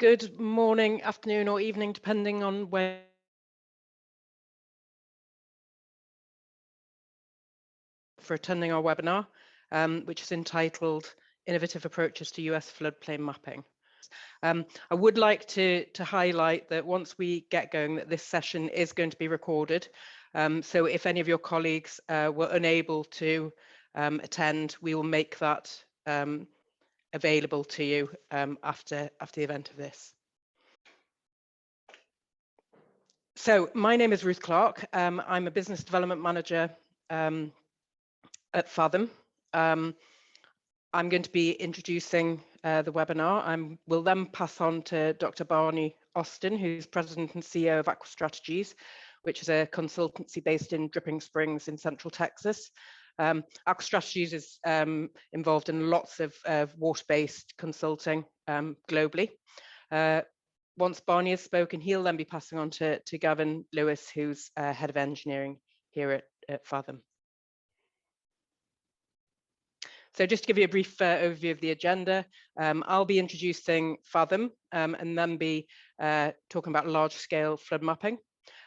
Good morning, afternoon, or evening, depending on where for attending our webinar, which is entitled Innovative Approaches to US Floodplain Mapping. I would like to highlight that once we get going, that this session is going to be recorded. So if any of your colleagues were unable to attend, we will make that available to you after the event of this. So my name is Ruth Clark. I'm a business development manager at Fathom. I'm going to be introducing the webinar. I will then pass on to Dr. Barney Austin, who's President and CEO of Aqua Strategies, which is a consultancy based in Dripping Springs in Central Texas. Aqua Strategies is involved in lots of water-based consulting globally. Once Barney has spoken, he'll then be passing on to Gavin Lewis, who's head of engineering here at Fathom. So just to give you a brief overview of the agenda, I'll be introducing Fathom and then be talking about large-scale flood mapping.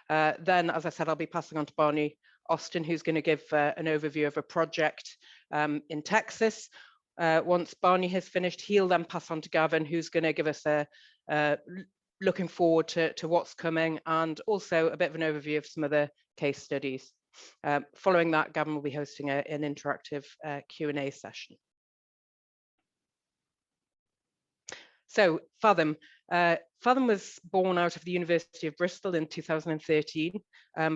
Then, as I said, I'll be passing on to Barney Austin, who's going to give an overview of a project in Texas. Once Barney has finished, he'll then pass on to Gavin, who's going to give us a looking forward to what's coming and also a bit of an overview of some of the case studies. Following that, Gavin will be hosting an interactive Q&A session. So Fathom. Fathom was born out of the University of Bristol in 2013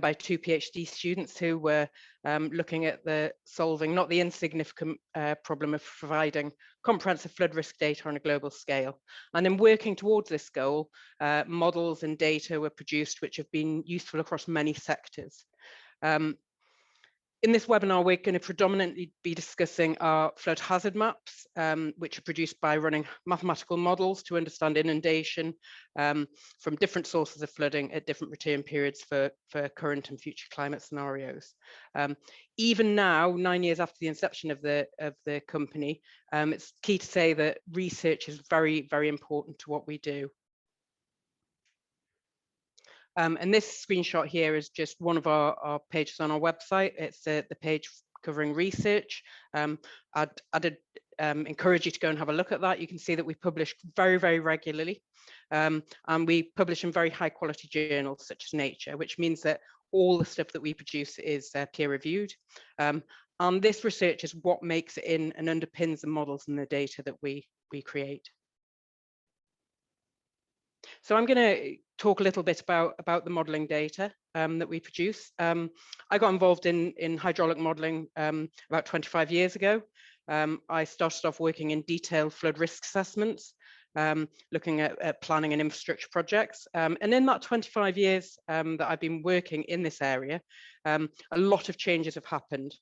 by two PhD students who were looking at solving not the insignificant problem of providing comprehensive flood risk data on a global scale. And in working towards this goal, models and data were produced which have been useful across many sectors. In this webinar, we're going to predominantly be discussing our flood hazard maps, which are produced by running mathematical models to understand inundation from different sources of flooding at different return periods for current and future climate scenarios. Even now, 9 years after the inception of the company, it's key to say that research is very, very important to what we do. And this screenshot here is just one of our pages on our website. It's the page covering research. I'd encourage you to go and have a look at that. You can see that we publish very, very regularly. And we publish in very high quality journals such as Nature, which means that all the stuff that we produce is peer reviewed. And this research is what makes it in and underpins the models and the data that we create. So I'm going to talk a little bit about the modelling data that we produce. I got involved in hydraulic modelling about 25 years ago. I started off working in detailed flood risk assessments, looking at planning and infrastructure projects. And in that 25 years that I've been working in this area, a lot of changes have happened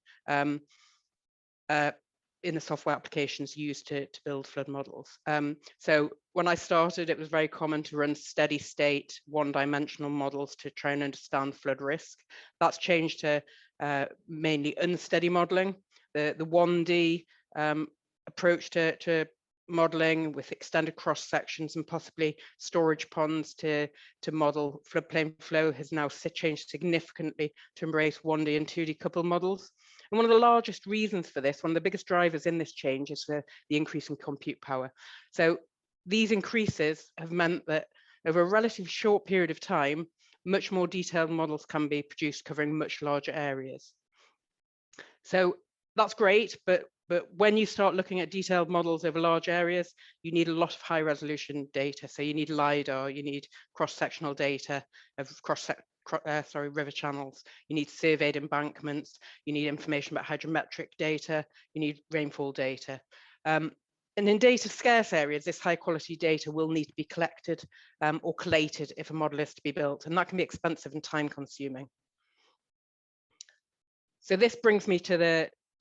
in the software applications used to build flood models. So when I started, it was very common to run steady state, one-dimensional models to try and understand flood risk. That's changed to mainly unsteady modeling, the 1D approach to modeling with extended cross sections and possibly storage ponds to model floodplain flow has now changed significantly to embrace 1D and 2D coupled models. And one of the largest reasons for this, one of the biggest drivers in this change is the increase in compute power. So these increases have meant that over a relatively short period of time, much more detailed models can be produced covering much larger areas. So that's great, but when you start looking at detailed models over large areas, you need a lot of high resolution data. So you need LiDAR, you need cross-sectional data of river channels, you need surveyed embankments, you need information about hydrometric data, you need rainfall data. And in data scarce areas, this high quality data will need to be collected or collated if a model is to be built, and that can be expensive and time consuming. So this brings me to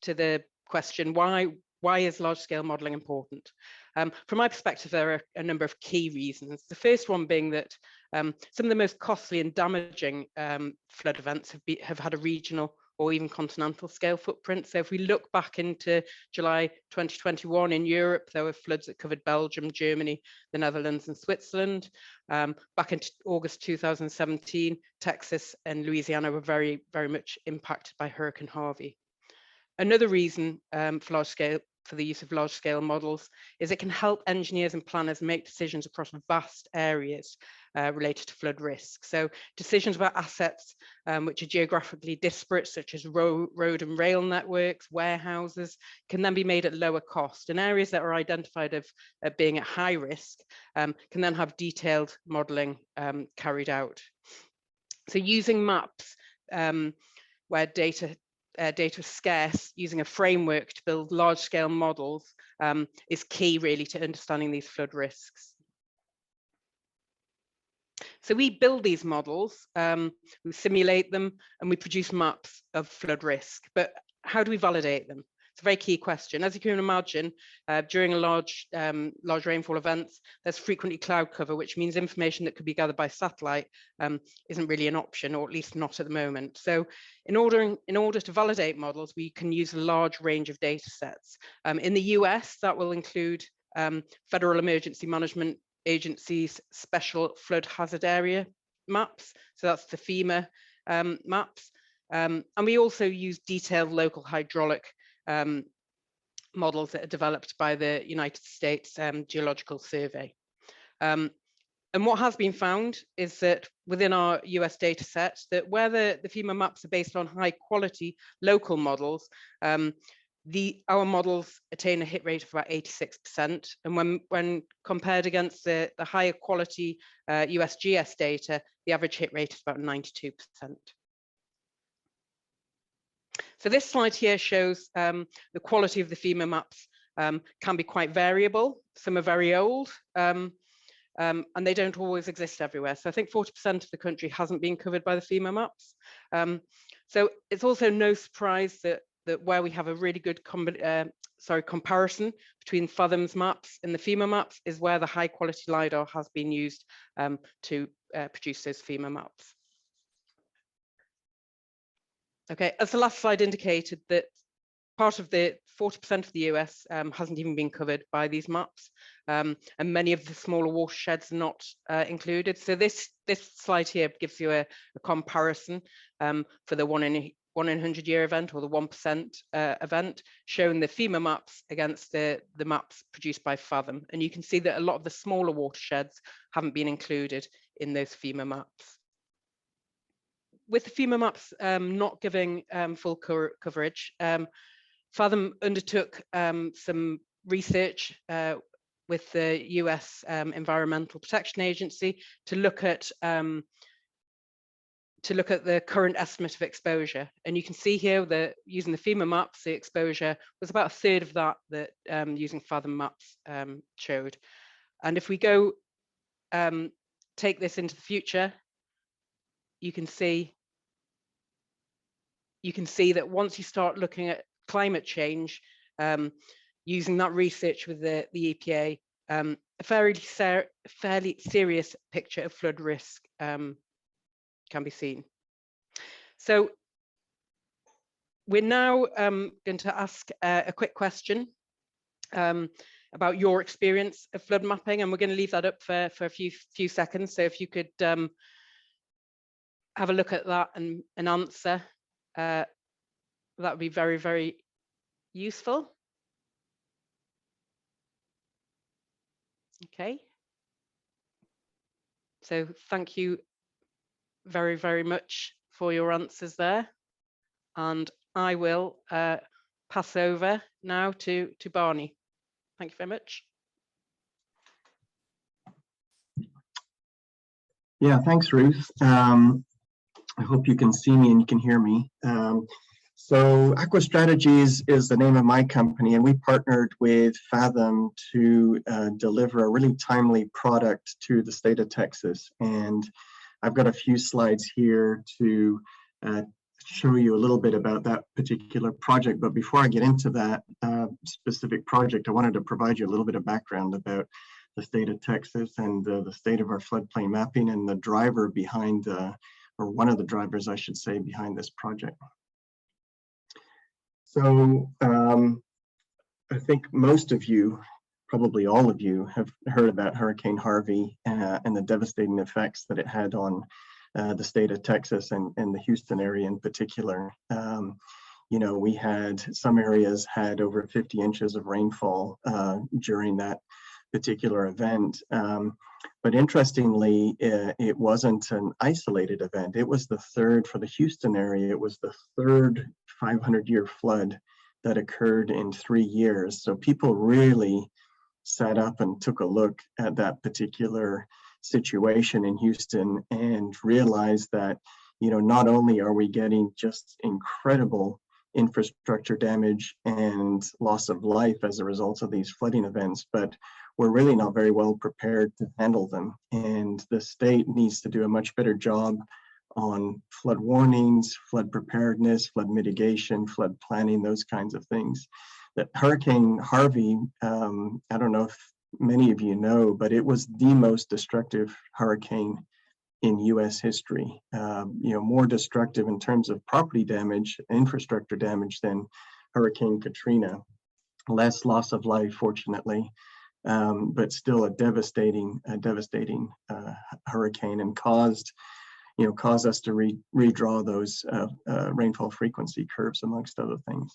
the question, why is large scale modeling important? From my perspective, there are a number of key reasons. The first one being that some of the most costly and damaging flood events have had a regional or even continental scale footprint. So if we look back into July 2021 in Europe, there were floods that covered Belgium, Germany, the Netherlands and Switzerland. Back in August 2017, Texas and Louisiana were very, very much impacted by Hurricane Harvey. Another reason for the use of large-scale models is it can help engineers and planners make decisions across vast areas related to flood risk. So decisions about assets which are geographically disparate, such as road and rail networks, warehouses, can then be made at lower cost. And areas that are identified of being at high risk can then have detailed modeling carried out. So using maps where data is scarce, using a framework to build large-scale models is key really to understanding these flood risks. So we build these models, we simulate them, and we produce maps of flood risk. But how do we validate them? It's a very key question. As you can imagine, during a large rainfall events, there's frequently cloud cover, which means information that could be gathered by satellite isn't really an option, or at least not at the moment. So in order to validate models, we can use a large range of data sets. In the US, that will include Federal Emergency Management Agency's special flood hazard area maps. So that's the FEMA maps. And we also use detailed local hydraulic models that are developed by the United States Geological Survey. And what has been found is that within our US data set, that where the FEMA maps are based on high quality local models, our models attain a hit rate of about 86%. And when compared against the higher quality USGS data, the average hit rate is about 92%. So this slide here shows the quality of the FEMA maps can be quite variable. Some are very old and they don't always exist everywhere. So I think 40% of the country hasn't been covered by the FEMA maps. So it's also no surprise that where we have a really good comparison between Fathom's maps and the FEMA maps is where the high quality LiDAR has been used to produce those FEMA maps. Okay, as the last slide indicated, that part of the 40% of the US hasn't even been covered by these maps, and many of the smaller watersheds are not included. So this slide here gives you a comparison for the 1 in 100 year event, or the 1% event, showing the FEMA maps against the maps produced by Fathom. And you can see that a lot of the smaller watersheds haven't been included in those FEMA maps. With the FEMA maps not giving full coverage, Fathom undertook some research with the US Environmental Protection Agency to look at the current estimate of exposure. And you can see here that using the FEMA maps, the exposure was about a third of that using Fathom maps showed. And if we go take this into the future, you can see that once you start looking at climate change, using that research with the EPA, a fairly serious picture of flood risk can be seen. So we're now going to ask a quick question about your experience of flood mapping, and we're going to leave that up for a few seconds. So if you could have a look at that and answer, that would be very, very useful. Okay. So thank you very, very much for your answers there. And I will pass over now to Barney. Thank you very much. Yeah, thanks, Ruth. I hope you can see me and you can hear me. So Aqua Strategies is the name of my company, and we partnered with Fathom to deliver a really timely product to the state of Texas. And I've got a few slides here to show you a little bit about that particular project. But before I get into that specific project, I wanted to provide you a little bit of background about the state of Texas and the state of our floodplain mapping and the driver behind, or one of the drivers, I should say, behind this project. So I think most of you, probably all of you, have heard about Hurricane Harvey and the devastating effects that it had on the state of Texas and the Houston area in particular. You know, we had some areas had over 50 inches of rainfall during that particular event. But interestingly, it wasn't an isolated event. It was the third for the Houston area. It was the third 500-year flood that occurred in 3 years. So people really sat up and took a look at that particular situation in Houston and realized that, you know, not only are we getting just incredible infrastructure damage and loss of life as a result of these flooding events, but we're really not very well prepared to handle them. And the state needs to do a much better job on flood warnings, flood preparedness, flood mitigation, flood planning, those kinds of things. That Hurricane Harvey, I don't know if many of you know, but it was the most destructive hurricane in US history. You know, more destructive in terms of property damage, infrastructure damage than Hurricane Katrina. Less loss of life, fortunately, but still a devastating hurricane, and caused us to redraw those rainfall frequency curves, amongst other things.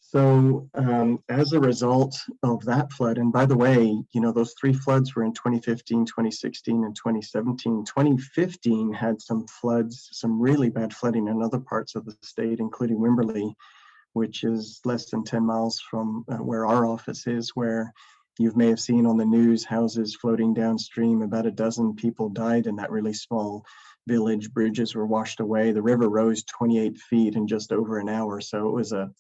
So as a result of that flood, and by the way, you know, those 3 floods were in 2015, 2016, and 2017. 2015 had some floods, some really bad flooding in other parts of the state, including Wimberley, which is less than 10 miles from where our office is, where you may have seen on the news houses floating downstream. About a dozen people died in that really small village. Bridges were washed away. The river rose 28 feet in just over an hour. So it was a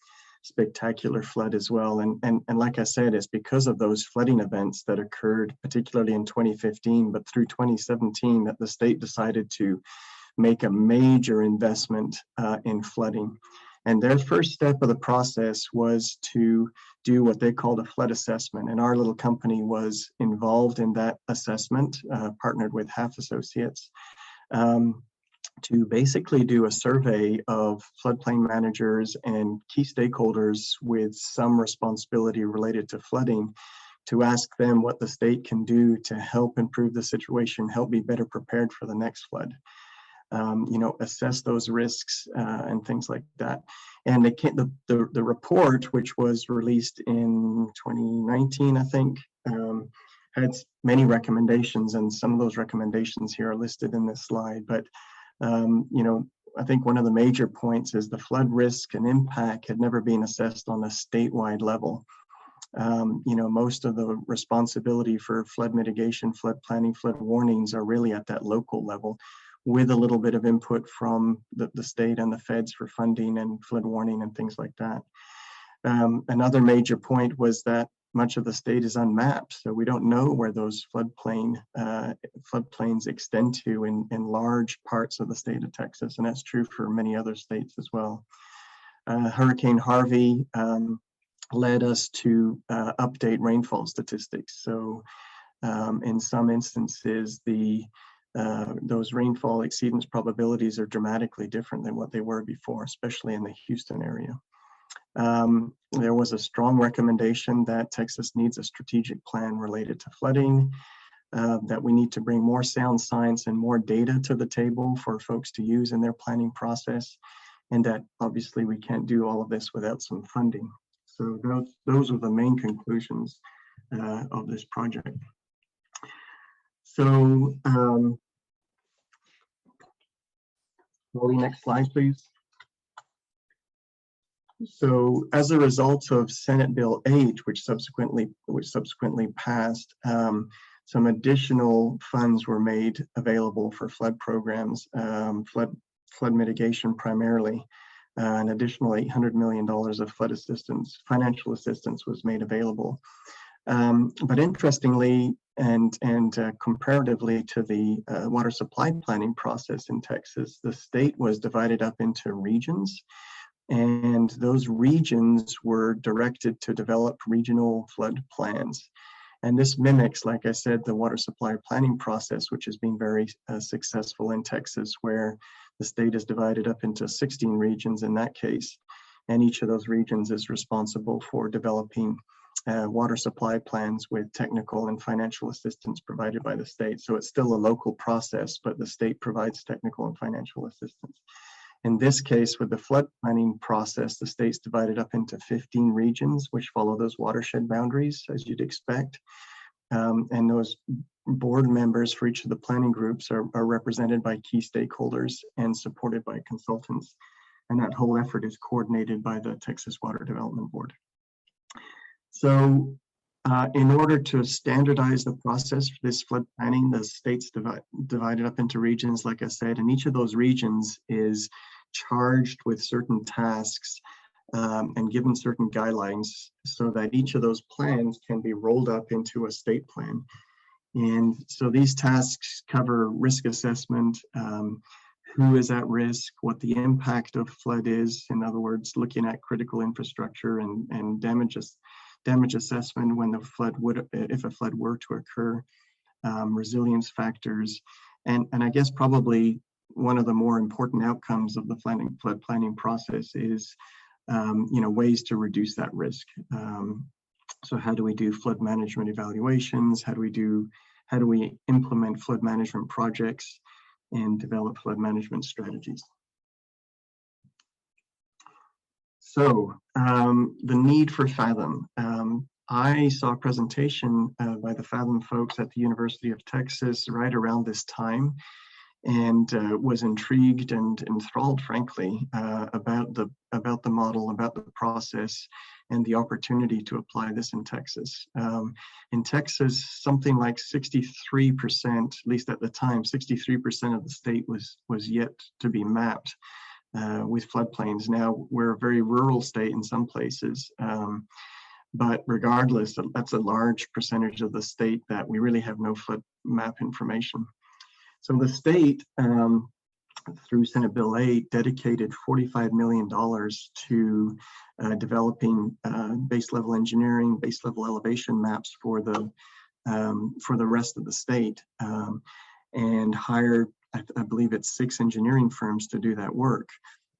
spectacular flood as well. And like I said, it's because of those flooding events that occurred, particularly in 2015, but through 2017, that the state decided to make a major investment in flooding. And their first step of the process was to do what they called a flood assessment. And our little company was involved in that assessment, partnered with Half Associates, to basically do a survey of floodplain managers and key stakeholders with some responsibility related to flooding, to ask them what the state can do to help improve the situation, help be better prepared for the next flood. You know, assess those risks and things like that. And the report, which was released in 2019, I think, had many recommendations, and some of those recommendations here are listed in this slide. But you know, I think one of the major points is the flood risk and impact had never been assessed on a statewide level. You know, most of the responsibility for flood mitigation, flood planning, flood warnings are really at that local level, with a little bit of input from the state and the feds for funding and flood warning and things like that. Another major point was that much of the state is unmapped, so we don't know where those floodplains extend to in large parts of the state of Texas, and that's true for many other states as well. Hurricane Harvey led us to update rainfall statistics. So in some instances, those rainfall exceedance probabilities are dramatically different than what they were before, especially in the Houston area. There was a strong recommendation that Texas needs a strategic plan related to flooding, that we need to bring more sound science and more data to the table for folks to use in their planning process, and that obviously we can't do all of this without some funding. So those are the main conclusions of this project. So, Molly, next slide, please. So, as a result of Senate Bill 8, which subsequently passed, some additional funds were made available for flood programs, flood mitigation primarily. An additional $800 million of flood assistance, financial assistance, was made available. But interestingly, and comparatively to the water supply planning process in Texas, the state was divided up into regions, and those regions were directed to develop regional flood plans. And this mimics, like I said, the water supply planning process, which has been very successful in Texas, where The state is divided up into 16 regions in that case, and each of those regions is responsible for developing water supply plans with technical and financial assistance provided by the state. So it's still a local process, but the state provides technical and financial assistance. In this case, with the flood planning process, the state's divided up into 15 regions, which follow those watershed boundaries, as you'd expect. And those board members for each of the planning groups are represented by key stakeholders and supported by consultants. And that whole effort is coordinated by the Texas Water Development Board. So in order to standardize the process for this flood planning, the state's divided up into regions, like I said, and each of those regions is charged with certain tasks and given certain guidelines so that each of those plans can be rolled up into a state plan. And so these tasks cover risk assessment, who is at risk, what the impact of flood is, in other words, looking at critical infrastructure and damage assessment when the flood would, if a flood were to occur, resilience factors, and I guess probably one of the more important outcomes of the flood planning process is, ways to reduce that risk. So how do we do flood management evaluations? How do we implement flood management projects and develop flood management strategies? So the need for Fathom. I saw a presentation by the Fathom folks at the University of Texas right around this time, and was intrigued and enthralled, frankly, about the model, about the process, and the opportunity to apply this in Texas. In Texas, something like 63%, at least at the time, 63% of the state was yet to be mapped with floodplains. Now, we're a very rural state in some places, but regardless, that's a large percentage of the state that we really have no flood map information. So the state, through Senate Bill 8, dedicated $45 million to developing base level engineering, base level elevation maps for the rest of the state, and hired, I believe it's 6 engineering firms to do that work.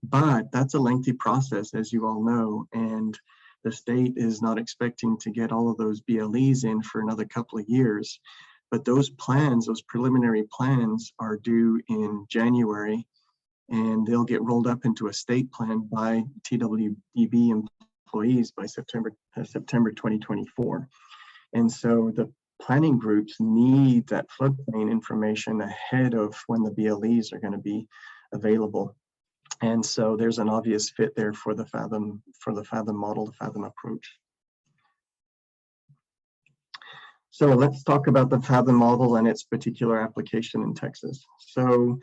But that's a lengthy process, as you all know, and the state is not expecting to get all of those BLEs in for another couple of years. But those plans, those preliminary plans, are due in January, and they'll get rolled up into a state plan by TWDB employees by September 2024. And so the planning groups need that floodplain information ahead of when the BLEs are going to be available. And so there's an obvious fit there for the Fathom model, the Fathom approach. So let's talk about the Fathom model and its particular application in Texas. So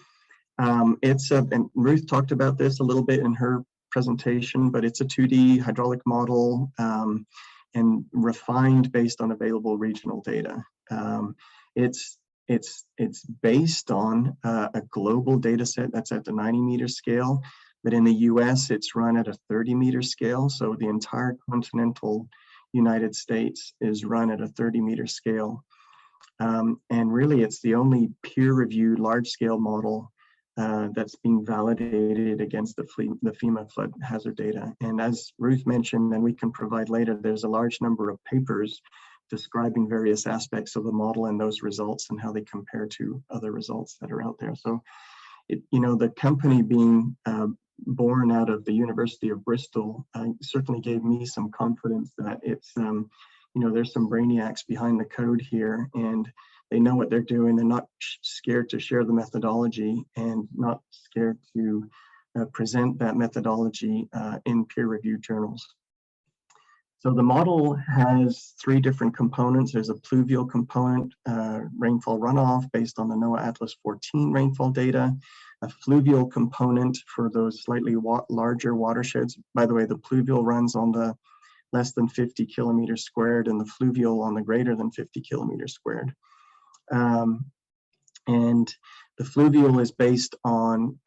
and Ruth talked about this a little bit in her presentation, but it's a 2D hydraulic model and refined based on available regional data. It's based on a global data set that's at the 90-meter scale, but in the US, it's run at a 30-meter scale. So the entire continental United States is run at a 30-meter scale. And really, it's the only peer-reviewed large-scale model that's being validated against the FEMA flood hazard data. And as Ruth mentioned, and we can provide later, there's a large number of papers describing various aspects of the model and those results and how they compare to other results that are out there. So, the company being born out of the University of Bristol certainly gave me some confidence that it's, there's some brainiacs behind the code here, and they know what they're doing. They're not scared to share the methodology and not scared to present that methodology in peer-reviewed journals. So the model has 3 different components. There's a pluvial component, rainfall runoff based on the NOAA Atlas 14 rainfall data, a fluvial component for those slightly larger watersheds. By the way, the pluvial runs on the less than 50 kilometers squared and the fluvial on the greater than 50 kilometers squared. And the fluvial is based on,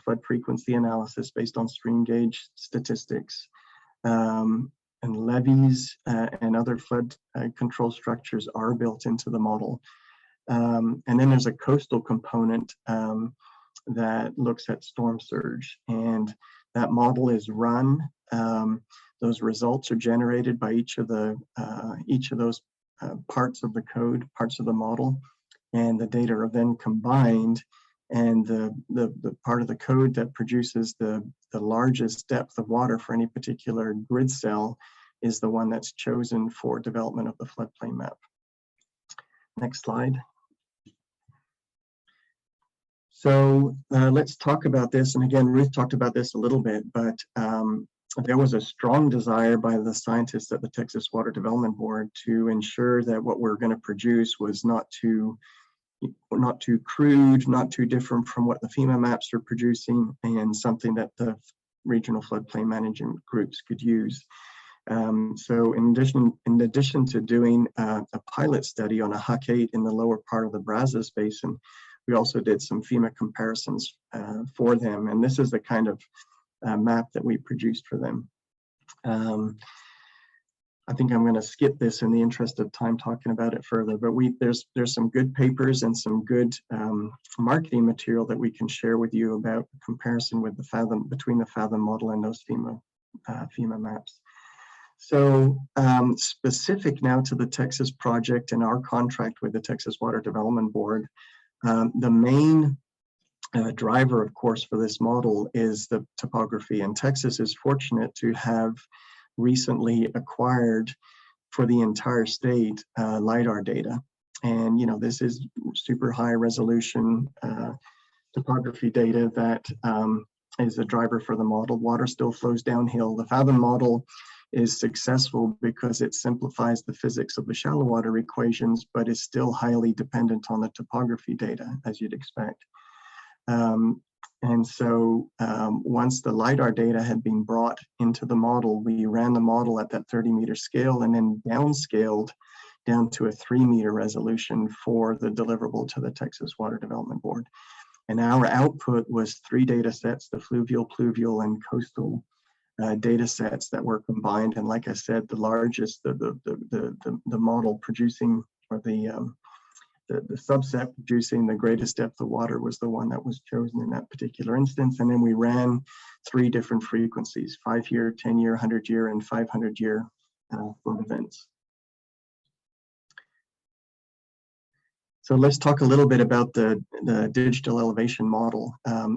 flood frequency analysis based on stream gauge statistics. And levees and other flood control structures are built into the model. And then there's a coastal component that looks at storm surge, and that model is run. Those results are generated by each of those parts of the code, parts of the model, and the data are then combined, and the part of the code that produces the largest depth of water for any particular grid cell is the one that's chosen for development of the floodplain map. Next slide. So let's talk about this. And again, Ruth talked about this a little bit, but there was a strong desire by the scientists at the Texas Water Development Board to ensure that what we're going to produce was not too crude, not too different from what the FEMA maps are producing, and something that the regional floodplain management groups could use. So in addition to doing a pilot study on a Huck 8 in the lower part of the Brazos Basin, we also did some FEMA comparisons for them. And this is the kind of map that we produced for them. I think I'm going to skip this in the interest of time talking about it further, but there's some good papers and some good marketing material that we can share with you about the comparison with between the Fathom model and those FEMA maps. So specific now to the Texas project and our contract with the Texas Water Development Board, the main driver, of course, for this model is the topography. And Texas is fortunate to have recently acquired for the entire state LiDAR data. And, this is super high resolution topography data that is the driver for the model. Water still flows downhill. The Fathom model is successful because it simplifies the physics of the shallow water equations, but is still highly dependent on the topography data, as you'd expect. And so once the LiDAR data had been brought into the model, we ran the model at that 30-meter scale and then downscaled down to a 3-meter resolution for the deliverable to the Texas Water Development Board. And our output was 3 data sets, the fluvial, pluvial, and coastal data sets that were combined. And like I said, the largest, the model producing, or the subset producing the greatest depth of water was the one that was chosen in that particular instance. And then we ran 3 different frequencies, 5-year, 10-year, 100-year, and 500-year flood events. So let's talk a little bit about the digital elevation model.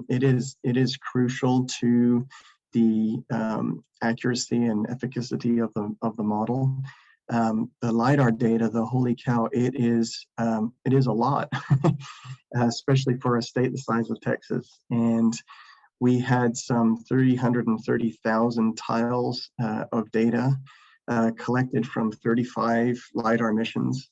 It is crucial to the accuracy and efficacy of the model. The LiDAR data, the holy cow, it is a lot, especially for a state the size of Texas. And we had some 330,000 tiles of data collected from 35 LiDAR missions.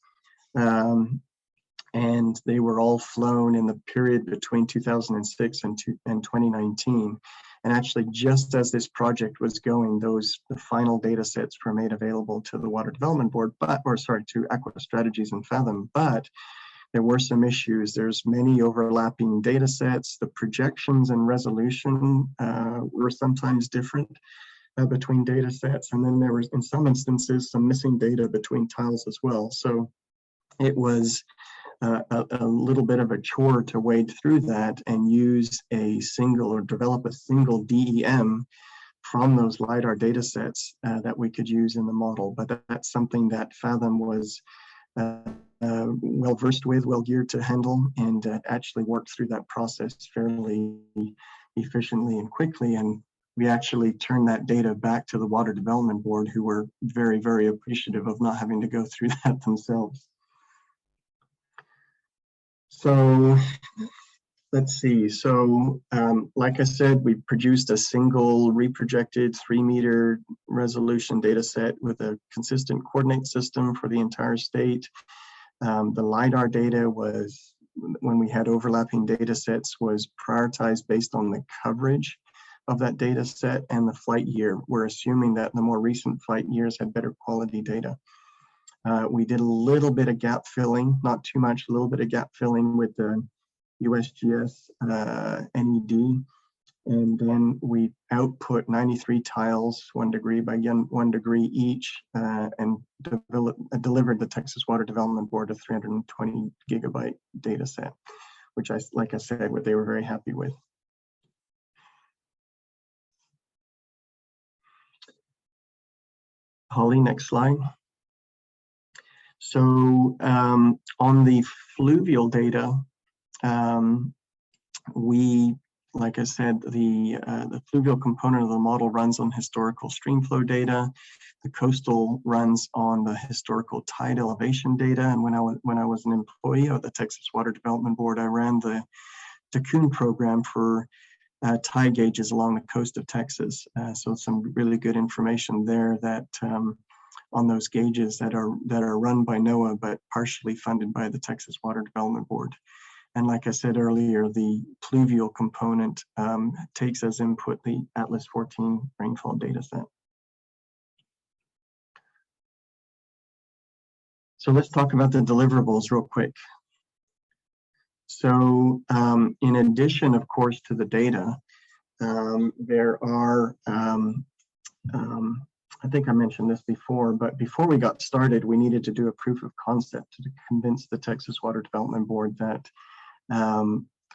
And they were all flown in the period between 2006 and 2019. And actually, just as this project was going, the final data sets were made available to the Water Development Board, to Aqua Strategies and Fathom, but there were some issues. There's many overlapping data sets. The projections and resolution were sometimes different between data sets. And then there was, in some instances, some missing data between tiles as well. So it was a little bit of a chore to wade through that and use develop a single DEM from those LiDAR data sets that we could use in the model. But that's something that Fathom was well versed with, well geared to handle, and actually worked through that process fairly efficiently and quickly. And we actually turned that data back to the Water Development Board, who were very, very appreciative of not having to go through that themselves. So let's see. So like I said, we produced a single reprojected 3-meter resolution data set with a consistent coordinate system for the entire state. The LiDAR data was, when we had overlapping data sets, was prioritized based on the coverage of that data set and the flight year. We're assuming that the more recent flight years had better quality data. We did a little bit of gap filling, not too much, a little bit of gap filling with the USGS NED. And then we output 93 tiles, 1 degree by 1 degree each, and delivered the Texas Water Development Board a 320 gigabyte data set which like I said, what they were very happy with. Holly, next slide. So on the fluvial data, like I said, the fluvial component of the model runs on historical streamflow data. The coastal runs on the historical tide elevation data. And when I was an employee of the Texas Water Development Board, I ran the Cocoon program for tide gauges along the coast of Texas. So some really good information there that on those gauges that are run by NOAA but partially funded by the Texas Water Development Board. And like I said earlier, the pluvial component takes as input the Atlas 14 rainfall data set. So let's talk about the deliverables real quick. So in addition, of course, to the data, there are, I think I mentioned this before, but before we got started, we needed to do a proof of concept to convince the Texas Water Development Board that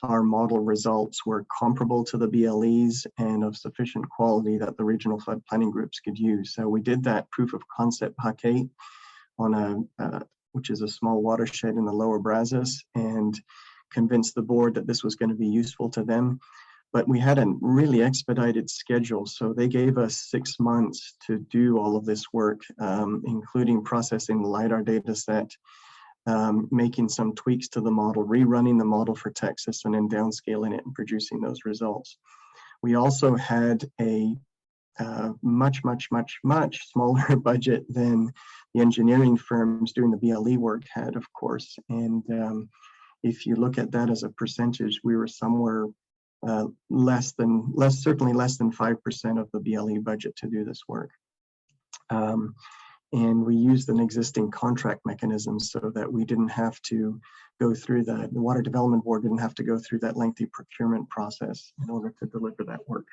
our model results were comparable to the BLEs and of sufficient quality that the regional flood planning groups could use. So we did that proof of concept HUC-8 on which is a small watershed in the lower Brazos, and convinced the board that this was going to be useful to them. But we had a really expedited schedule, so they gave us 6 months to do all of this work, including processing the LiDAR data set, making some tweaks to the model, rerunning the model for Texas, and then downscaling it and producing those results. We also had a much smaller budget than the engineering firms doing the BLE work had, of course. And if you look at that as a percentage, we were somewhere certainly less than 5% of the BLE budget to do this work. And we used an existing contract mechanism so that we didn't have to go through that. The Water Development Board didn't have to go through that lengthy procurement process in order to deliver that work.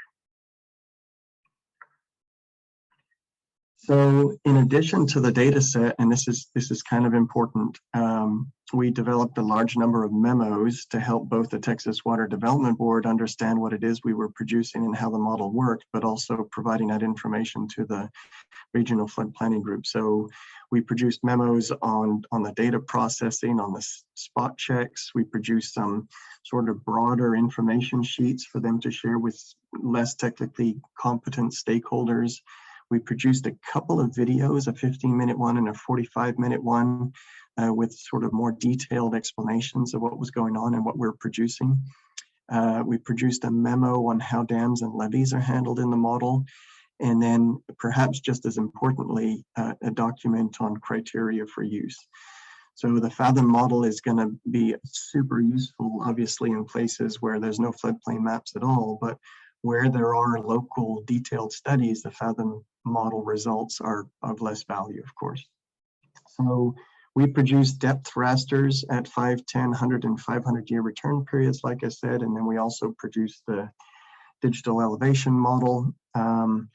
So in addition to the data set, and this is kind of important, we developed a large number of memos to help both the Texas Water Development Board understand what it is we were producing and how the model worked, but also providing that information to the regional flood planning group. So we produced memos on the data processing, on the spot checks. We produced some sort of broader information sheets for them to share with less technically competent stakeholders. We produced a couple of videos, a 15-minute one and a 45-minute one, with sort of more detailed explanations of what was going on and what we're producing. We produced a memo on how dams and levees are handled in the model. And then perhaps just as importantly, a document on criteria for use. So the Fathom model is going to be super useful, obviously, in places where there's no floodplain maps at all, but where there are local detailed studies, the Fathom model results are of less value, of course. So we produce depth rasters at 5, 10, 100, and 500-year return periods, like I said, and then we also produce the digital elevation model, and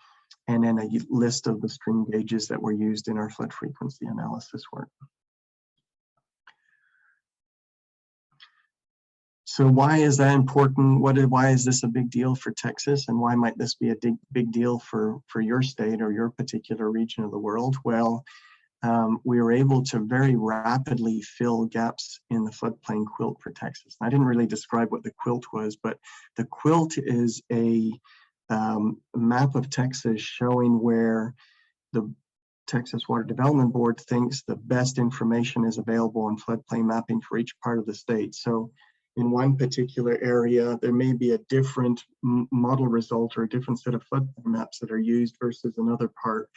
then a list of the stream gauges that were used in our flood frequency analysis work. So why is that important? Why is this a big deal for Texas? And why might this be a big deal for your state or your particular region of the world? Well, we were able to very rapidly fill gaps in the floodplain quilt for Texas. I didn't really describe what the quilt was, but the quilt is a map of Texas showing where the Texas Water Development Board thinks the best information is available in floodplain mapping for each part of the state. So in one particular area, there may be a different model result or a different set of floodplain maps that are used versus another part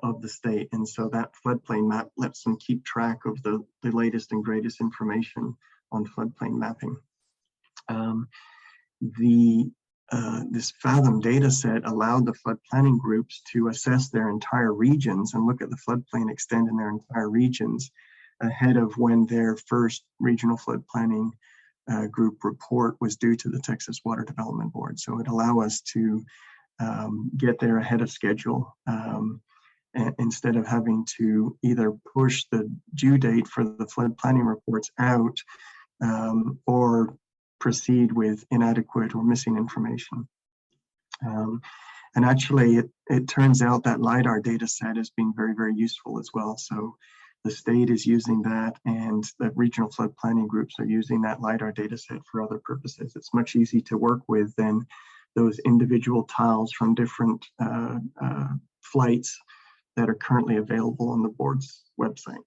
of the state. And so that floodplain map lets them keep track of the latest and greatest information on floodplain mapping. This Fathom data set allowed the flood planning groups to assess their entire regions and look at the floodplain extent in their entire regions ahead of when their first regional flood planning group report was due to the Texas Water Development Board. So it allowed us to get there ahead of schedule instead of having to either push the due date for the flood planning reports out or proceed with inadequate or missing information. And actually, it turns out that LiDAR data set is being very, very useful as well. So the state is using that, and the regional flood planning groups are using that LiDAR data set for other purposes. It's much easier to work with than those individual tiles from different flights that are currently available on the board's website.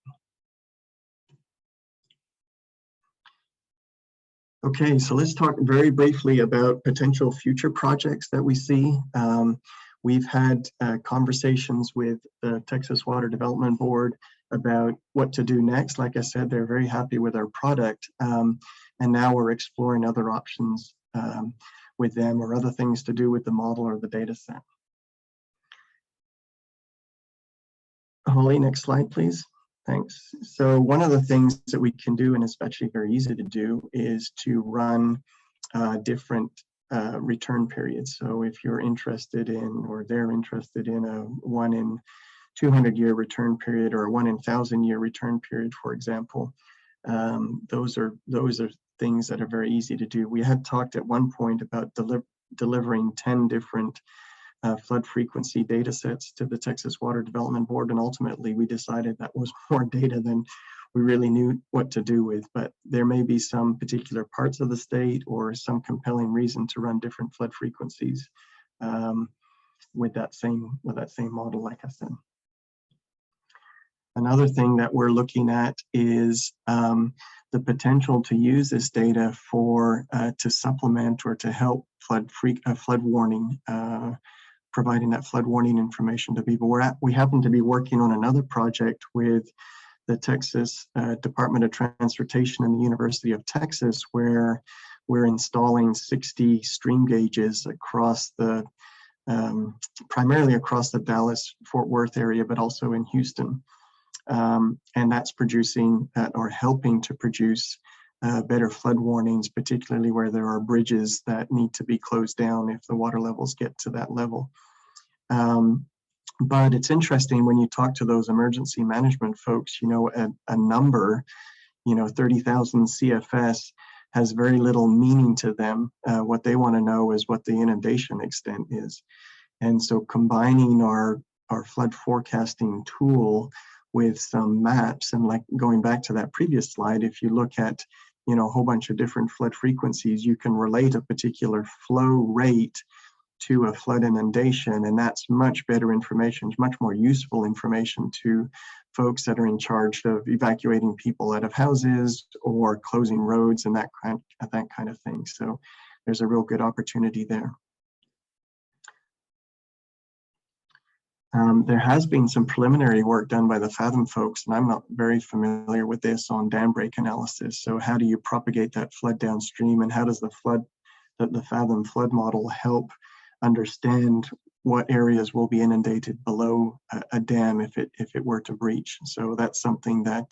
Okay, so let's talk very briefly about potential future projects that we see. We've had conversations with the Texas Water Development Board about what to do next. Like I said, they're very happy with our product, and now we're exploring other options with them, or other things to do with the model or the data set. Holly, next slide, please. Thanks. So one of the things that we can do, and it's actually very easy to do, is to run different return periods. So if you're interested in, or they're interested in, a 1 in 200 year return period, or a 1 in 1,000 year return period, for example, those are things that are very easy to do. We had talked at one point about delivering 10 different flood frequency data sets to the Texas Water Development Board, and ultimately we decided that was more data than we really knew what to do with. But there may be some particular parts of the state or some compelling reason to run different flood frequencies with that same model, like I said. Another thing that we're looking at is the potential to use this data for to supplement or to help flood warning, providing that flood warning information to people. We happen to be working on another project with the Texas Department of Transportation and the University of Texas, where we're installing 60 stream gauges across the, primarily across the Dallas-Fort Worth area, but also in Houston. And that's producing or helping to produce better flood warnings, particularly where there are bridges that need to be closed down if the water levels get to that level. But it's interesting when you talk to those emergency management folks, you know, a number, you know, 30,000 CFS has very little meaning to them. What they want to know is what the inundation extent is. And so combining our flood forecasting tool with some maps, and like going back to that previous slide, if you look at, you know, a whole bunch of different flood frequencies, you can relate a particular flow rate to a flood inundation, and that's much better information, much more useful information to folks that are in charge of evacuating people out of houses or closing roads and that kind of thing. So there's a real good opportunity there. There has been some preliminary work done by the Fathom folks, and I'm not very familiar with this, on dam break analysis. So how do you propagate that flood downstream, and how does the Fathom flood model help understand what areas will be inundated below a dam if it were to breach? So that's something that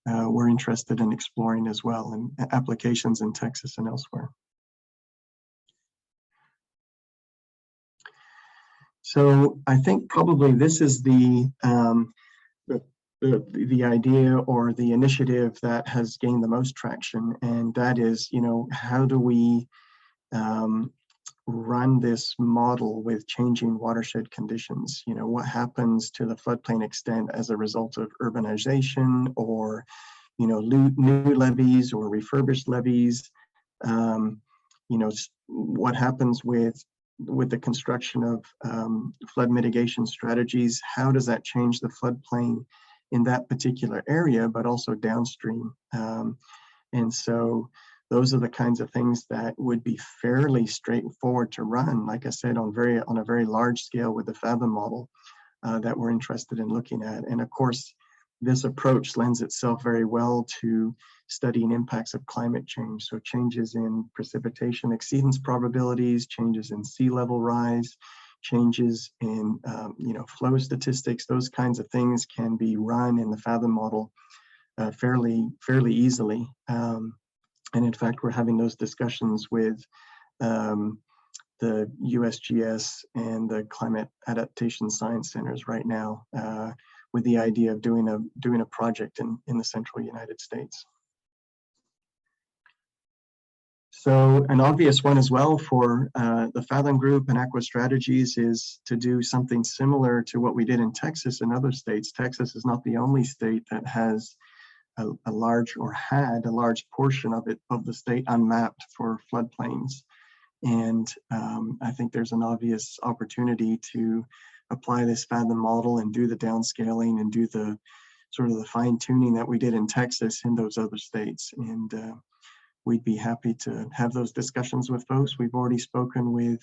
we're interested in exploring as well, in applications in Texas and elsewhere. So I think probably this is the idea or the initiative that has gained the most traction, and that is, you know, how do we run this model with changing watershed conditions? You know, what happens to the floodplain extent as a result of urbanization, or, you know, new levees or refurbished levees? You know, what happens with the construction of flood mitigation strategies? How does that change the floodplain in that particular area, but also downstream? And so those are the kinds of things that would be fairly straightforward to run, like I said, on a very large scale with the Fathom model that we're interested in looking at. And of course, this approach lends itself very well to studying impacts of climate change. So changes in precipitation exceedance probabilities, changes in sea level rise, changes in you know, flow statistics. Those kinds of things can be run in the Fathom model fairly easily. And in fact, we're having those discussions with the USGS and the Climate Adaptation Science Centers right now, with the idea of doing a project in the central United States. So an obvious one as well for the Fathom Group and Aqua Strategies is to do something similar to what we did in Texas and other states. Texas is not the only state that has a large, or had a large portion of the state unmapped for floodplains. And I think there's an obvious opportunity to apply this Fathom model and do the downscaling and do the sort of the fine tuning that we did in Texas in those other states. And we'd be happy to have those discussions with folks. We've already spoken with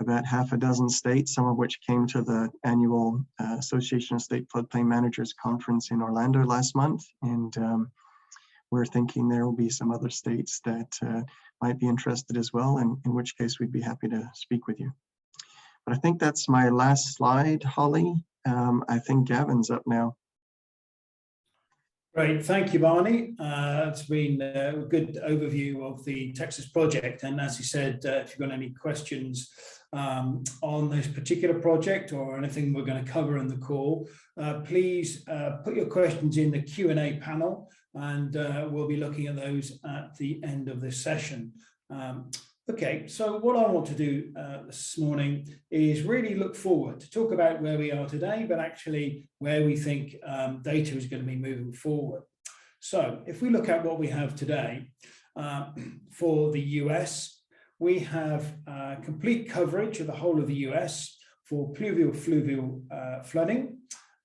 about half a dozen states, some of which came to the annual Association of State Floodplain Managers Conference in Orlando last month. And we're thinking there will be some other states that might be interested as well, and in which case we'd be happy to speak with you. But I think that's my last slide, Holly. I think Gavin's up now. Great, thank you, Barney. It's been a good overview of the Texas project. And as you said, if you've got any questions on this particular project or anything we're going to cover in the call, please put your questions in the Q&A panel, and we'll be looking at those at the end of this session. Okay, so what I want to do this morning is really look forward to talk about where we are today, but actually where we think data is going to be moving forward. So if we look at what we have today for the US, we have complete coverage of the whole of the US for pluvial fluvial flooding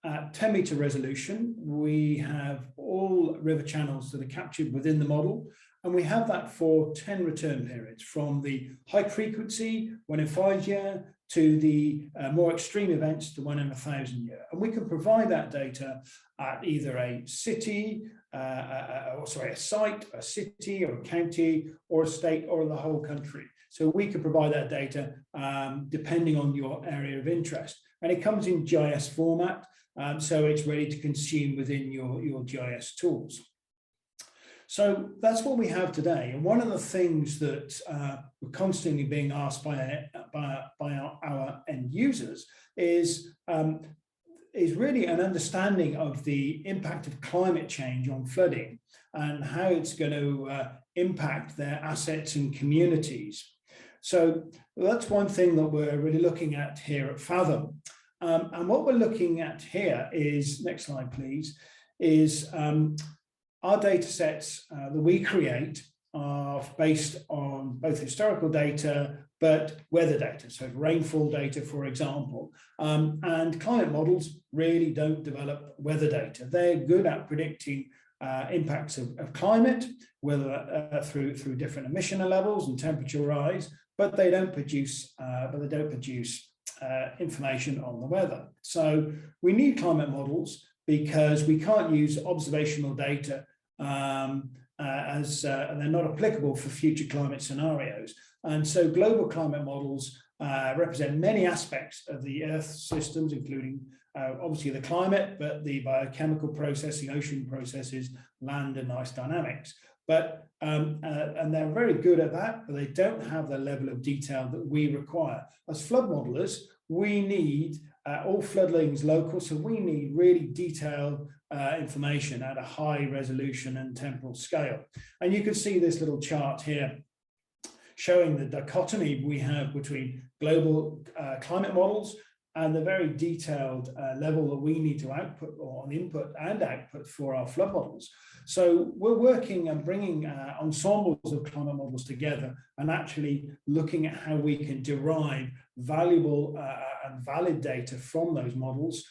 at 10-meter resolution. We have all river channels that are captured within the model. And we have that for 10 return periods, from the high frequency, 1 in 5 year, to the more extreme events, the 1 in 1,000 year. And we can provide that data at either a city, a site, a city or a county or a state or the whole country. So we can provide that data depending on your area of interest. And it comes in GIS format, so it's ready to consume within your GIS tools. So that's what we have today. And one of the things that we're constantly being asked by our end users is really an understanding of the impact of climate change on flooding and how it's going to impact their assets and communities. So that's one thing that we're really looking at here at Fathom. And what we're looking at here is, next slide please, is our data sets that we create are based on both historical data, but weather data, so rainfall data, for example. And climate models really don't develop weather data. They're good at predicting impacts of climate, whether through different emission levels and temperature rise, but they don't produce information on the weather. So we need climate models because we can't use observational data as they're not applicable for future climate scenarios. And so global climate models represent many aspects of the Earth systems, including obviously the climate, but the biochemical processing, ocean processes, land and ice dynamics. But and they're very good at that, but they don't have the level of detail that we require. As flood modelers, we need all floodplains local, so we need really detailed information at a high resolution and temporal scale. And you can see this little chart here showing the dichotomy we have between global climate models and the very detailed level that we need to output on input and output for our flood models. So we're working and bringing ensembles of climate models together and actually looking at how we can derive valuable and valid data from those models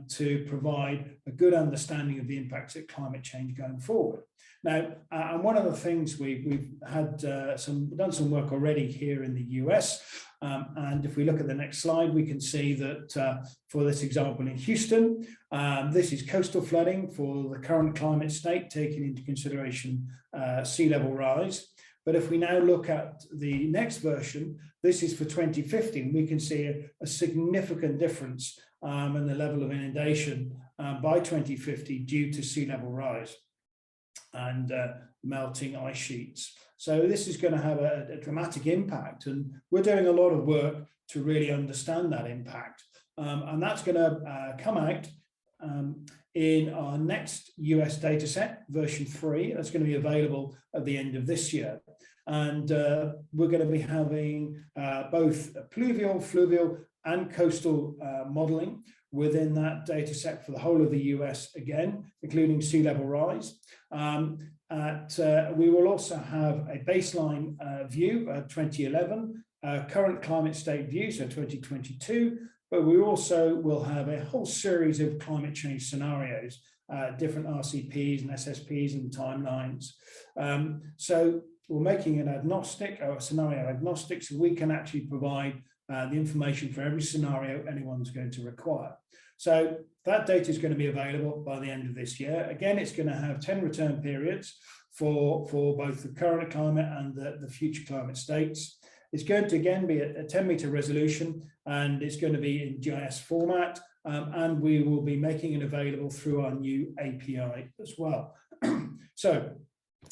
to provide a good understanding of the impacts of climate change going forward. Now, and one of the things we've had done some work already here in the US, and if we look at the next slide, we can see that for this example in Houston, this is coastal flooding for the current climate state, taking into consideration sea level rise. But if we now look at the next version, this is for 2050, and we can see a significant difference in the level of inundation by 2050 due to sea level rise and melting ice sheets. So this is going to have a dramatic impact, and we're doing a lot of work to really understand that impact. And that's going to come out in our next US dataset, version 3. That's going to be available at the end of this year. And we're going to be having both pluvial, fluvial, and coastal modeling within that data set for the whole of the US, again, including sea level rise. We will also have a baseline view, 2011, current climate state view, so 2022, but we also will have a whole series of climate change scenarios, different RCPs and SSPs and timelines. So we're making it agnostic, or scenario agnostic, so we can actually provide the information for every scenario anyone's going to require. So that data is going to be available by the end of this year. Again, it's going to have 10 return periods for both the current climate and the future climate states. It's going to again be a 10-meter resolution, and it's going to be in GIS format, and we will be making it available through our new API as well. So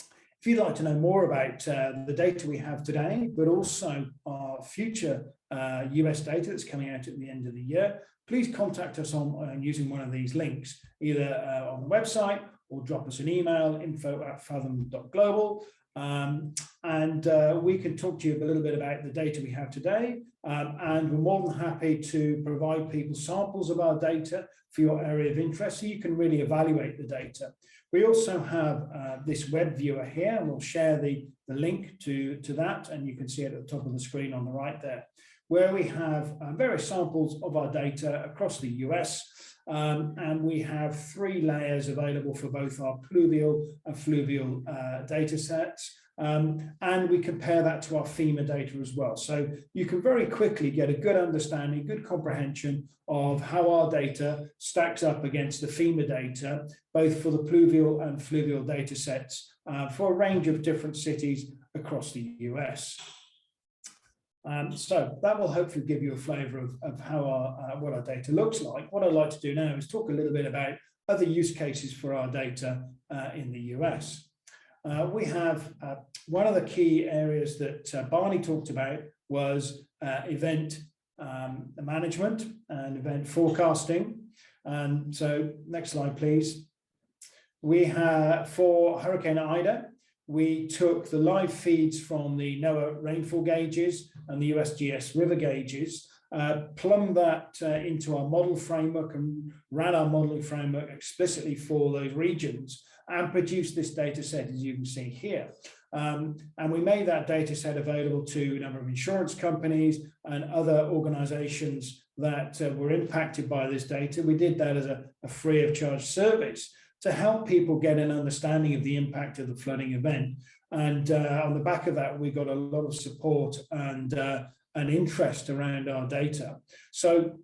if you'd like to know more about the data we have today, but also our future US data that's coming out at the end of the year, please contact us on using one of these links, either on the website or drop us an email, info@fathom.global. And we can talk to you a little bit about the data we have today, and we're more than happy to provide people samples of our data for your area of interest so you can really evaluate the data. We also have this web viewer here, and we'll share the link to that, and you can see it at the top of the screen on the right there, where we have various samples of our data across the US. And we have 3 layers available for both our pluvial and fluvial data sets. And we compare that to our FEMA data as well. So you can very quickly get a good understanding, good comprehension of how our data stacks up against the FEMA data, both for the pluvial and fluvial data sets for a range of different cities across the US. So that will hopefully give you a flavour of how what our data looks like. What I'd like to do now is talk a little bit about other use cases for our data in the US. We have one of the key areas that Barney talked about was event management and event forecasting. And so next slide, please. We have, for Hurricane Ida, we took the live feeds from the NOAA rainfall gauges and the USGS river gauges, plumbed that into our model framework and ran our modeling framework explicitly for those regions and produced this data set, as you can see here. And we made that data set available to a number of insurance companies and other organizations that were impacted by this data. We did that as a free of charge service to help people get an understanding of the impact of the flooding event. And on the back of that, we got a lot of support and an interest around our data. So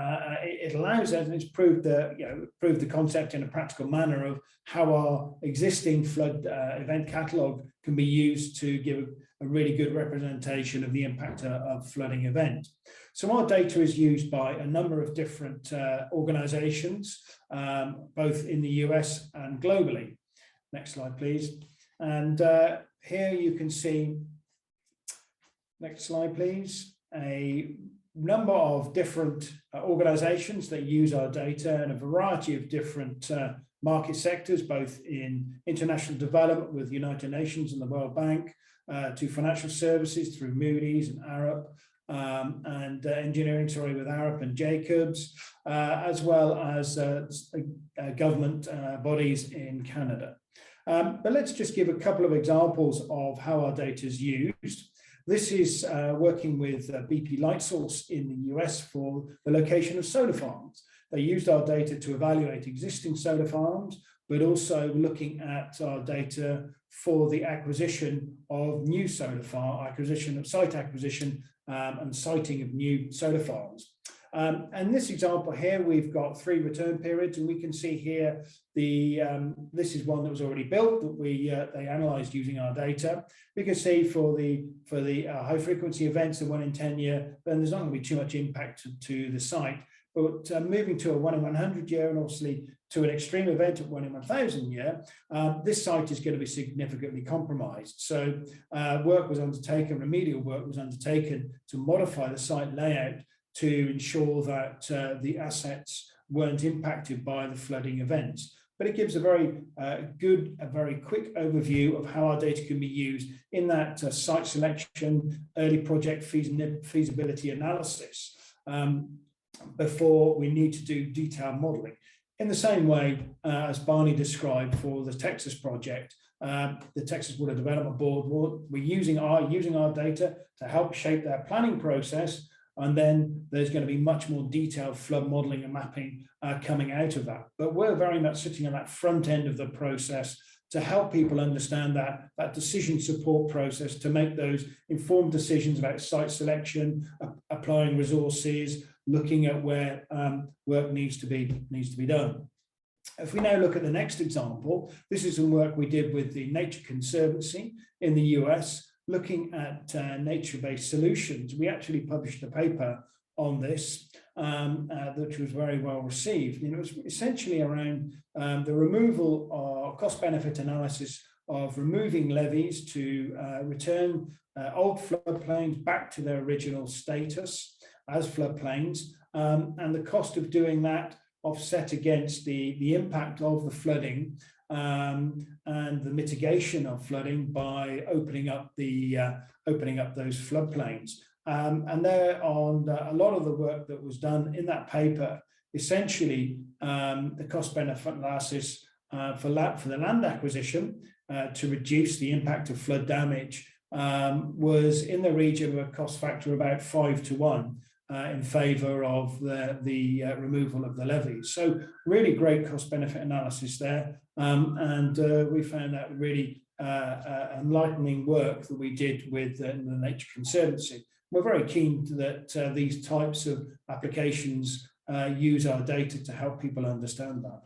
it allows us, and it's proved the concept in a practical manner of how our existing flood event catalog can be used to give a really good representation of the impact of flooding event. So our data is used by a number of different organizations, both in the US and globally. Next slide, please. And here you can see, next slide, please, a number of different organizations that use our data in a variety of different market sectors, both in international development with United Nations and the World Bank, to financial services through Moody's and Arup, and engineering, with Arup and Jacobs, as well as government bodies in Canada. But let's just give a couple of examples of how our data is used. This is working with BP Lightsource in the US for the location of solar farms. They used our data to evaluate existing solar farms, but also looking at our data for the acquisition of new solar farm, site acquisition and siting of new solar farms. And this example here, we've got 3 return periods, and we can see here this is one that was already built that they analysed using our data. We can see for the high frequency events, the 1 in 10 year, then there's not going to be too much impact to the site. But moving to a 1 in 100 year, and obviously to an extreme event of 1 in 1,000 year, this site is going to be significantly compromised. So work was undertaken, remedial work was undertaken to modify the site layout to ensure that the assets weren't impacted by the flooding events. but it gives a very good, a very quick overview of how our data can be used in that site selection, early project feasibility analysis, before we need to do detailed modeling. In the same way as Barney described for the Texas project, the Texas Water Development Board, we're using our data to help shape their planning process, and then there's going to be much more detailed flood modeling and mapping coming out of that. But we're very much sitting on that front end of the process to help people understand that decision support process, to make those informed decisions about site selection, applying resources, looking at where work needs to be done. If we now look at the next example, this is some work we did with the Nature Conservancy in the US, looking at nature-based solutions. We actually published a paper on this, which was very well received. And it was essentially around the removal or cost-benefit analysis of removing levees to return old floodplains back to their original status as floodplains, and the cost of doing that offset against the impact of the flooding and the mitigation of flooding by opening up those floodplains. And there, on a lot of the work that was done in that paper, essentially the cost-benefit analysis for the land acquisition to reduce the impact of flood damage was in the region of a cost factor of about 5 to 1 in favour of the removal of the levees. So really great cost-benefit analysis there, and we found that really enlightening work that we did with the Nature Conservancy. We're very keen that these types of applications use our data to help people understand that.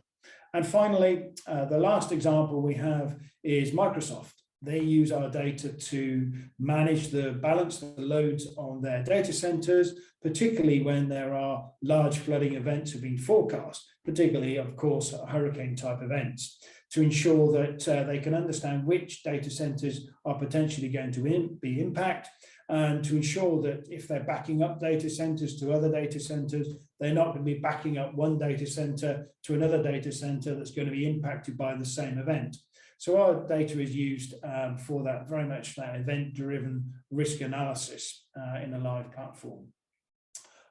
And finally, the last example we have is Microsoft. They use our data to balance the loads on their data centers, particularly when there are large flooding events have been forecast, particularly, of course, hurricane type events, to ensure that they can understand which data centers are potentially going to be impacted, and to ensure that if they're backing up data centers to other data centers, they're not going to be backing up one data center to another data center that's going to be impacted by the same event. So our data is used for that, very much that event-driven risk analysis in a live platform.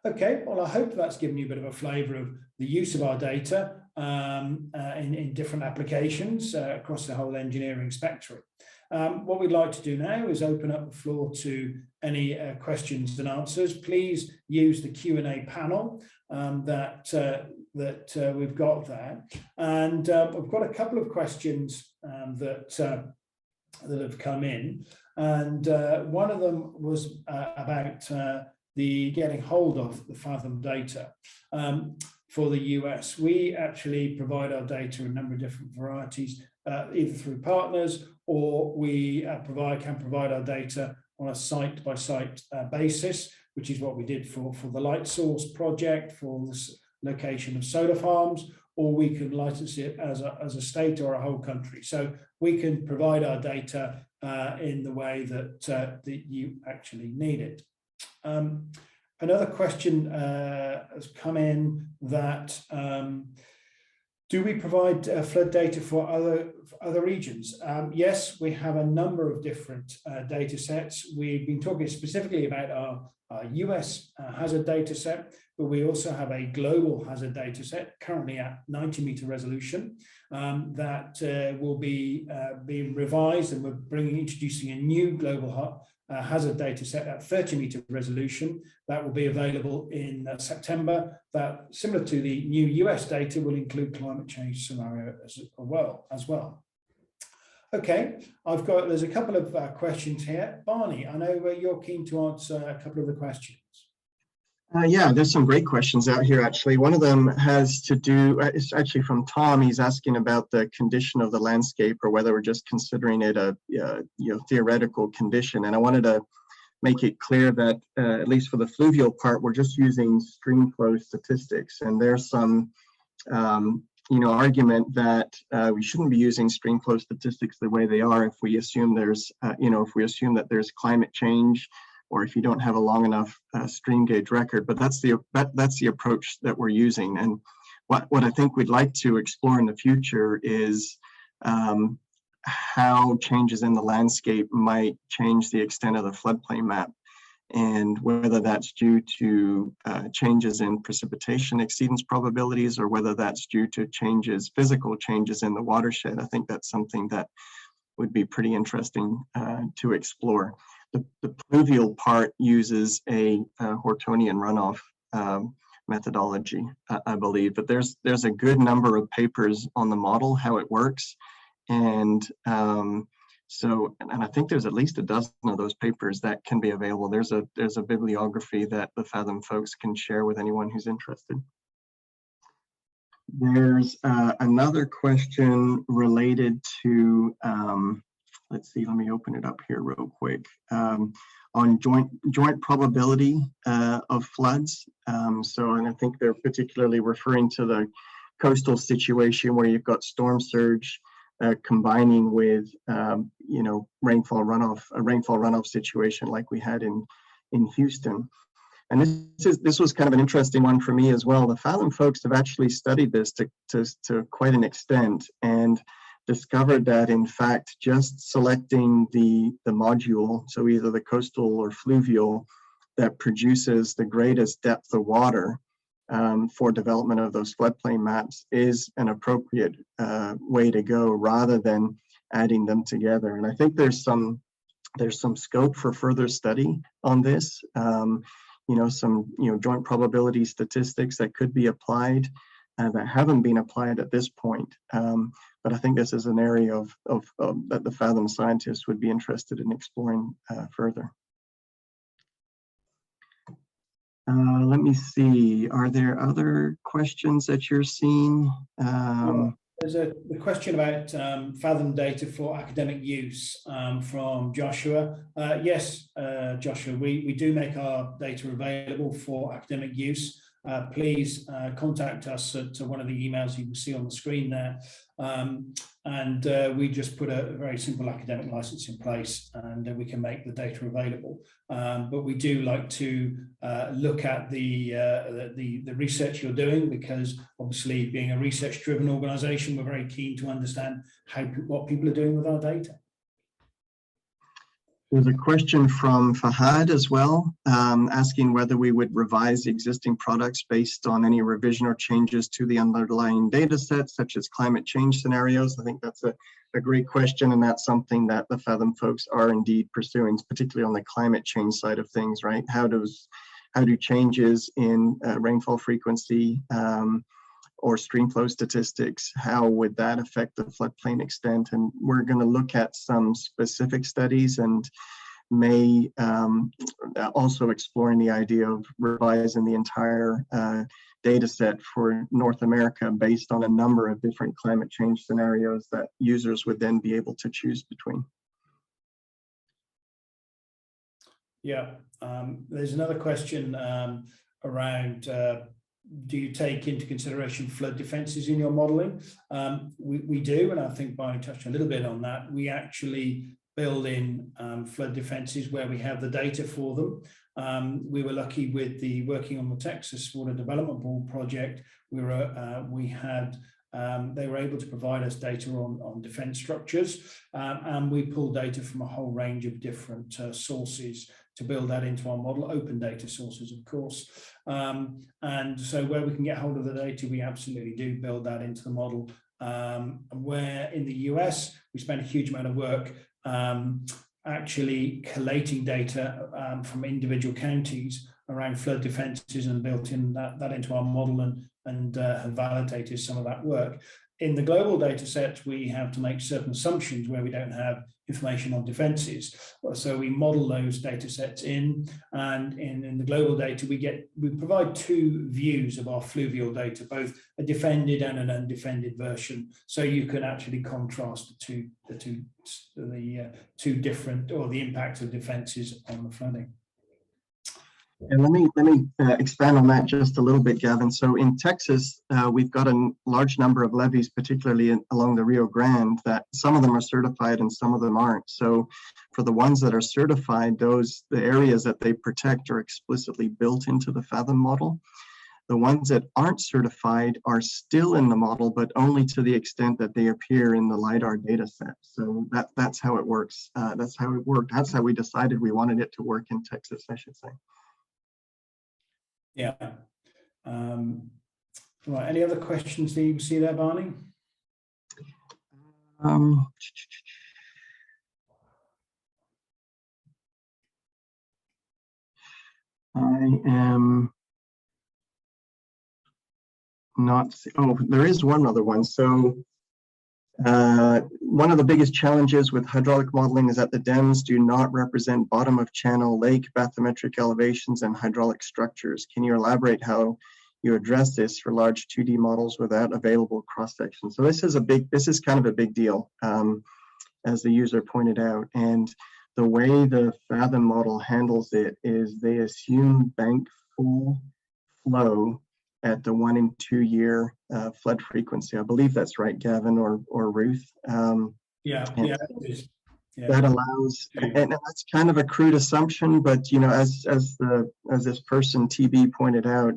Okay, well, I hope that's given you a bit of a flavour of the use of our data in different applications across the whole engineering spectrum. What we'd like to do now is open up the floor to any questions and answers. Please use the Q&A panel that we've got there. And we've got a couple of questions that have come in. And one of them was about the getting hold of the Fathom data for the US. We actually provide our data in a number of different varieties, either through partners, or we can provide our data on a site-by-site basis, which is what we did for the Light Source project, for the location of solar farms, or we can license it as a state or a whole country. So we can provide our data in the way that you actually need it. Another question has come in that do we provide flood data for other regions? Yes, we have a number of different data sets. We've been talking specifically about our US hazard data set, but we also have a global hazard data set currently at 90-meter resolution that will be being revised, and we're introducing a new global hazard data set at 30-meter resolution that will be available in September. That, similar to the new US data, will include climate change scenario as well. Okay, there's a couple of questions here. Barney, I know you're keen to answer a couple of the questions. Yeah, there's some great questions out here, actually. One of them has to do, it's actually from Tom. He's asking about the condition of the landscape, or whether we're just considering it a theoretical condition. And I wanted to make it clear that, at least for the fluvial part, we're just using stream flow statistics. And there's some argument that we shouldn't be using stream flow statistics the way they are if we assume there's, that there's climate change, or if you don't have a long enough stream gauge record. But that's the approach that we're using. And what I think we'd like to explore in the future is how changes in the landscape might change the extent of the floodplain map, and whether that's due to changes in precipitation exceedance probabilities, or whether that's due to physical changes in the watershed. I think that's something that would be pretty interesting to explore. The pluvial part uses a Hortonian runoff methodology, I believe, but there's a good number of papers on the model, how it works, and I think there's at least a dozen of those papers that can be available. There's a bibliography that the Fathom folks can share with anyone who's interested. There's another question related to, let's see, let me open it up here real quick, on joint probability of floods. And I think they're particularly referring to the coastal situation where you've got storm surge combining with rainfall runoff situation like we had in Houston. And this was kind of an interesting one for me as well. The Fathom folks have actually studied this to quite an extent and discovered that, in fact, just selecting the module, so either the coastal or fluvial, that produces the greatest depth of water for development of those floodplain maps is an appropriate way to go, rather than adding them together. And I think there's some scope for further study on this. Some joint probability statistics that could be applied that haven't been applied at this point. But I think this is an area of that the Fathom scientists would be interested in exploring further. Let me see, are there other questions that you're seeing? There's a question about Fathom data for academic use from Joshua. Yes, Joshua, we do make our data available for academic use. Please contact us at one of the emails you can see on the screen there. And we just put a very simple academic license in place, and we can make the data available. But we do like to look at the research you're doing, because obviously, being a research-driven organisation, we're very keen to understand what people are doing with our data. There's a question from Fahad as well, asking whether we would revise existing products based on any revision or changes to the underlying data sets, such as climate change scenarios. I think that's a great question, and that's something that the Fathom folks are indeed pursuing, particularly on the climate change side of things, right? How do changes in rainfall frequency or stream flow statistics, how would that affect the floodplain extent? And we're going to look at some specific studies, and may also exploring the idea of revising the entire data set for North America based on a number of different climate change scenarios that users would then be able to choose between. Yeah, there's another question around do you take into consideration flood defenses in your modeling? We do, and I think Barney touched a little bit on that. We actually build in flood defenses where we have the data for them. We were lucky with the working on the Texas Water Development Board project. They were able to provide us data on defense structures, and we pulled data from a whole range of different sources to build that into our model, open data sources, of course. And so where we can get hold of the data, we absolutely do build that into the model. Where in the US, we spent a huge amount of work actually collating data from individual counties around flood defenses, and built in that into our model, and have validated some of that work. In the global data set, we have to make certain assumptions where we don't have information on defenses. So we model those data sets in, and in the global data, we provide two views of our fluvial data, both a defended and an undefended version. So you can actually contrast the two different, or the impact of defenses on the flooding. And let me expand on that just a little bit, Gavin. So in Texas, we've got a large number of levees, particularly along the Rio Grande, that some of them are certified and some of them aren't. So for the ones that are certified, the areas that they protect are explicitly built into the Fathom model. The ones that aren't certified are still in the model, but only to the extent that they appear in the LiDAR data set. So that's how it works. That's how it worked. That's how we decided we wanted it to work in Texas, I should say. Yeah. Right. Any other questions that you see there, Barney? I am not, oh, there is one other one. So one of the biggest challenges with hydraulic modeling is that the DEMS do not represent bottom of channel lake bathymetric elevations and hydraulic structures. Can you elaborate how you address this for large 2D models without available cross sections? So this is kind of a big deal, as the user pointed out. And the way the Fathom model handles it is they assume bank full flow at the 1 and 2 year flood frequency. I believe that's right, Gavin or Ruth. Yeah. That allows, and that's kind of a crude assumption, but as this person TB pointed out,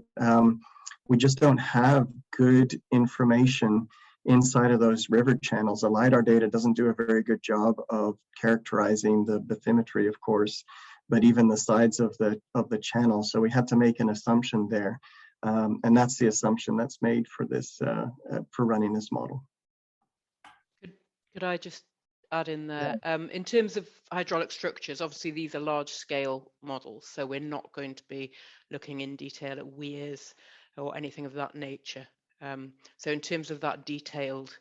we just don't have good information inside of those river channels. The LiDAR data doesn't do a very good job of characterizing the bathymetry, of course, but even the sides of the channel. So we had to make an assumption there. And that's the assumption that's made for this for running this model. Could I just add in there, in terms of hydraulic structures, obviously these are large scale models, so we're not going to be looking in detail at weirs or anything of that nature. So in terms of that detailed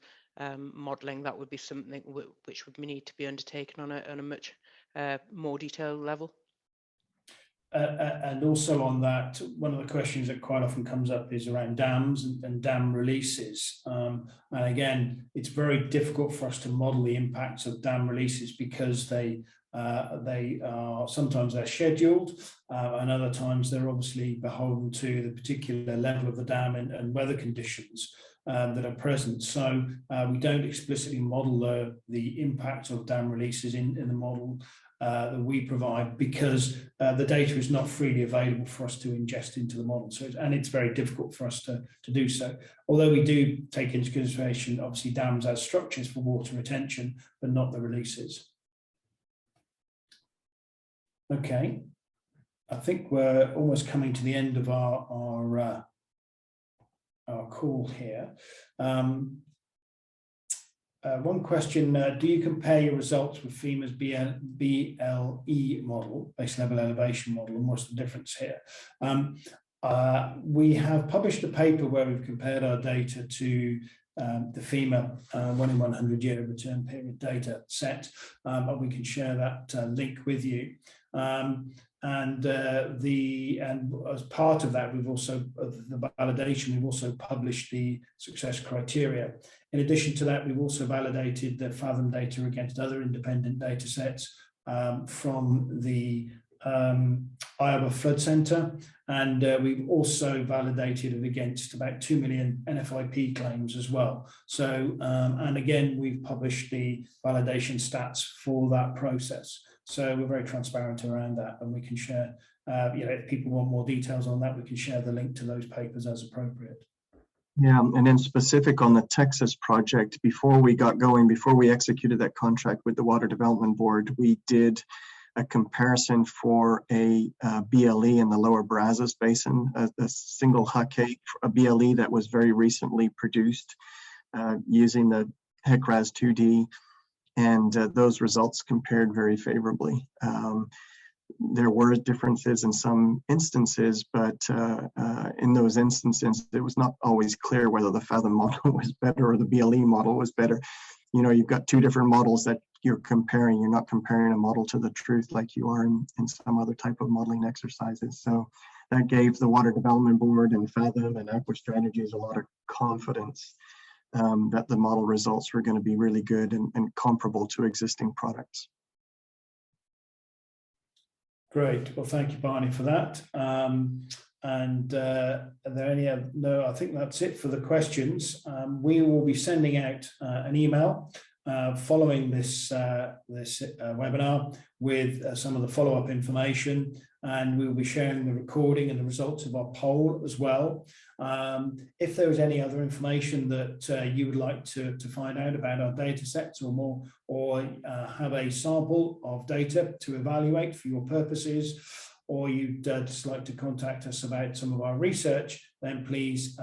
modeling, that would be something which would need to be undertaken on a much more detailed level. And also on that, one of the questions that quite often comes up is around dams and dam releases. And again, it's very difficult for us to model the impacts of dam releases because they are sometimes they're scheduled, and other times they're obviously beholden to the particular level of the dam and weather conditions that are present. So we don't explicitly model the impact of dam releases in the model that we provide, because the data is not freely available for us to ingest into the model. So it's very difficult for us to do so. Although we do take into consideration, obviously, dams as structures for water retention, but not the releases. Okay, I think we're almost coming to the end of our call here. One question, do you compare your results with FEMA's BLE model, base level elevation model, and what's the difference here? We have published a paper where we've compared our data to the FEMA 1 in 100 year return period data set, and we can share that link with you. And as part of that, we've also the validation. We've also published the success criteria. In addition to that, we've also validated the Fathom data against other independent data sets from the Iowa Flood Center, and we've also validated it against about 2 million NFIP claims as well. So, and again, we've published the validation stats for that process. So we're very transparent around that, and we can share, if people want more details on that, we can share the link to those papers as appropriate. Yeah, and then specific on the Texas project, before we got going, before we executed that contract with the Water Development Board, we did a comparison for a BLE in the lower Brazos Basin, a single Hucke, a BLE that was very recently produced using the HEC-RAS 2D, and those results compared very favorably. There were differences in some instances, but in those instances, it was not always clear whether the Fathom model was better or the BLE model was better. You've got two different models that you're comparing. You're not comparing a model to the truth like you are in some other type of modeling exercises. So that gave the Water Development Board and Fathom and Aqua Strategies a lot of confidence that the model results were going to be really good and comparable to existing products. Great. Well, thank you, Barney, for that. And are there any other? No, I think that's it for the questions. We will be sending out an email following this webinar with some of the follow-up information, and we'll be sharing the recording and the results of our poll as well. If there is any other information that you would like to find out about our data sets or more, or have a sample of data to evaluate for your purposes, or you'd just like to contact us about some of our research, then please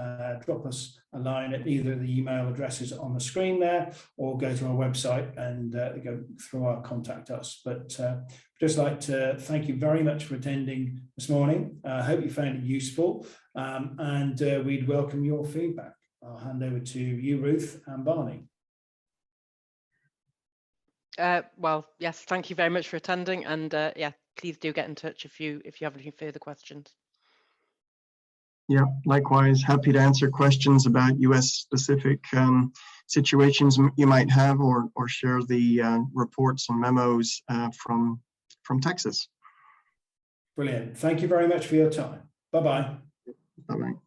drop us a line at either of the email addresses on the screen there, or go to our website and go through our contact us. But just like to thank you very much for attending this morning. I hope you found it useful, and we'd welcome your feedback. I'll hand over to you, Ruth and Barney. Well, yes, thank you very much for attending, and yeah, please do get in touch if you have any further questions. Yeah, likewise, happy to answer questions about US specific situations you might have, or share the reports and memos from Texas. Brilliant. Thank you very much for your time. Bye-bye. Bye-bye.